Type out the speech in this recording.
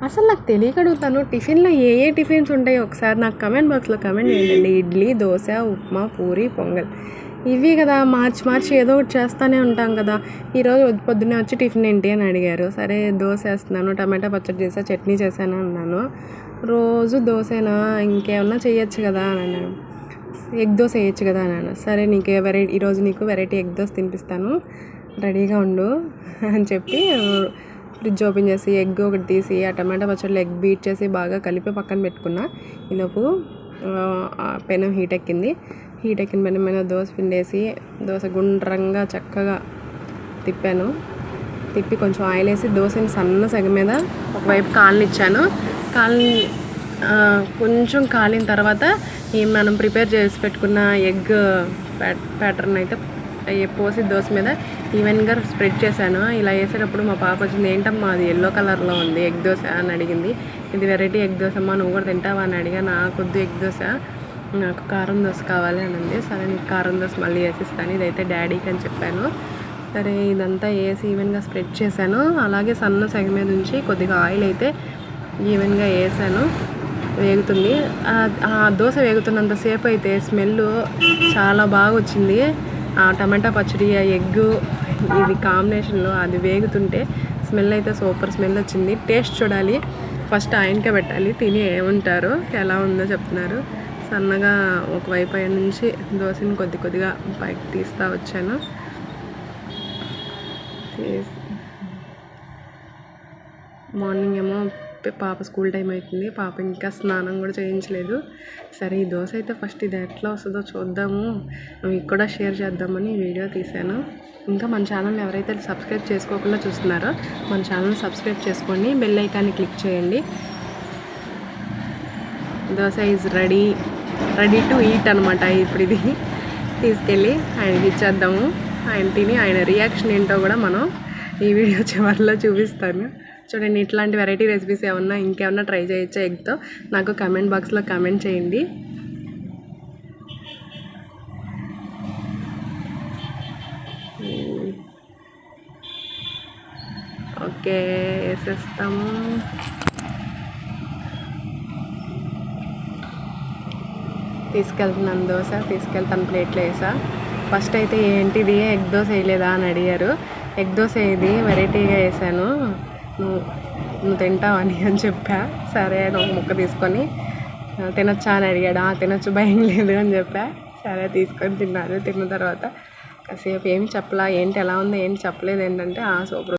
అసలు నాకు తెలియక అడుగుతాను, టిఫిన్లో ఏ ఏ టిఫిన్స్ ఉంటాయో ఒకసారి నాకు కమెంట్ బాక్స్లో కమెంట్ చేయండి. ఇడ్లీ, దోశ, ఉప్మా, పూరి, పొంగల్ ఇవి కదా. మార్చి ఏదో ఒకటి చేస్తూనే ఉంటాం కదా. ఈరోజు పొద్దున్నే వచ్చి టిఫిన్ ఏంటి అని అడిగారు. సరే దోశ వేస్తున్నాను, టమాటా పచ్చడి చేసా, చట్నీ చేశాను అన్నాను. రోజు దోశనా, ఇంకేమన్నా చేయొచ్చు కదా అని అన్నాను. ఎగ్ దోశ వేయచ్చు కదా అన్నాను. సరే నీకు ఈరోజు నీకు వెరైటీ ఎగ్ దోశ తినిపిస్తాను, రెడీగా ఉండు అని చెప్పి ఫ్రిడ్జ్ ఓపెన్ చేసి ఎగ్ ఒకటి తీసి ఆ టమాటా పచ్చడిలో ఎగ్ బీట్ చేసి బాగా కలిపి పక్కన పెట్టుకున్నా. ఈలోపు పెనం హీట్ ఎక్కిన పెనం మీద దోశ పిండేసి దోశ గుండ్రంగా చక్కగా తిప్పి కొంచెం ఆయిల్ వేసి దోశని సన్న సెగ మీద ఒకవైపు కాలనిచ్చాను. కొంచెం కాలిన తర్వాత ఈ మనం ప్రిపేర్ చేసి పెట్టుకున్న ఎగ్ ప్యాటర్న్ అయితే పోసి దోశ మీద ఈవెన్గా స్ప్రెడ్ చేశాను. ఇలా వేసేటప్పుడు మా పాప వచ్చింది, ఏంటమ్మా అది ఎల్లో కలర్లో ఉంది ఎగ్ దోశ అని అడిగింది. ఇది వెరైటీ ఎగ్ దోశ అమ్మా, నువ్వు కూడా తింటావా అని అడిగా. నాకొద్దు ఎగ్ దోశ, నాకు కారం దోశ కావాలి అని ఉంది. సరే నీకు కారం దోశ మళ్ళీ వేసిస్తాను, ఇదైతే డాడీకి అని చెప్పాను. సరే ఇదంతా వేసి ఈవెన్గా స్ప్రెడ్ చేశాను. అలాగే సన్న సెగ మీద నుంచి కొద్దిగా ఆయిల్ అయితే ఈవెన్గా వేసాను. వేగుతుంది. ఆ దోశ వేగుతున్నంతసేపు అయితే స్మెల్ చాలా బాగా వచ్చింది. ఆ టమాటా పచ్చడి, ఆ ఎగ్ ఇది కాంబినేషన్లో అది వేగుతుంటే స్మెల్ అయితే సూపర్ స్మెల్ వచ్చింది. టేస్ట్ చూడాలి, ఫస్ట్ ఆయనకే పెట్టాలి, తిని ఏమంటారు ఎలా ఉందో చెప్తున్నారు. సన్నగా ఒకవైపు అయిన నుంచి దోశని కొద్దిగా పైకి తీస్తూ వచ్చాను. మార్నింగ్ ఏమో పాప స్కూల్ టైం అవుతుంది, పాప ఇంకా స్నానం కూడా చేయించలేదు. సరే ఈ దోశ అయితే ఫస్ట్ ఇది ఎట్లా వస్తుందో చూద్దాము, మీకు కూడా షేర్ చేద్దామని వీడియో తీశాను. ఇంకా మన ఛానల్ని ఎవరైతే సబ్స్క్రైబ్ చేసుకోకుండా చూస్తున్నారో మన ఛానల్ని సబ్స్క్రైబ్ చేసుకోండి, బెల్ ఐకాన్ని క్లిక్ చేయండి. Dosa is ready to eat అనమాట. ఇప్పుడు ఇది తీసుకెళ్ళి ఆయనకి ఇచ్చేద్దాము. ఆయన తిని ఆయన రియాక్షన్ ఏంటో కూడా మనం ఈ వీడియో చివరిలో చూపిస్తాను. చూడండి, ఇట్లాంటి వెరైటీ రెసిపీస్ ఏమన్నా ఇంకేమన్నా ట్రై చేయొచ్చా ఎగ్తో, నాకు కమెంట్ బాక్స్లో కమెంట్ చేయండి. ఓకే, వేసేస్తాము. తీసుకెళ్తున్నాను దోశ, తీసుకెళ్తాను ప్లేట్లో వేసా. ఫస్ట్ అయితే ఏంటిది ఎగ్ దోశ వేయలేదా అని అడిగారు. ఎగ్ దోశ ఇది వెరైటీగా వేసాను, నువ్వు తింటావని అని చెప్పా. సరే అని ఒక ముక్క తీసుకొని తినొచ్చా అని అడిగాడు. తినొచ్చు, భయం లేదు అని చెప్పా. సరే తీసుకొని తిన్నారు. తిన్న తర్వాత కాసేపు ఏమి చెప్పలా, ఏంటి ఎలా ఉందో ఏంటి చెప్పలేదు. ఏంటంటే సూపర్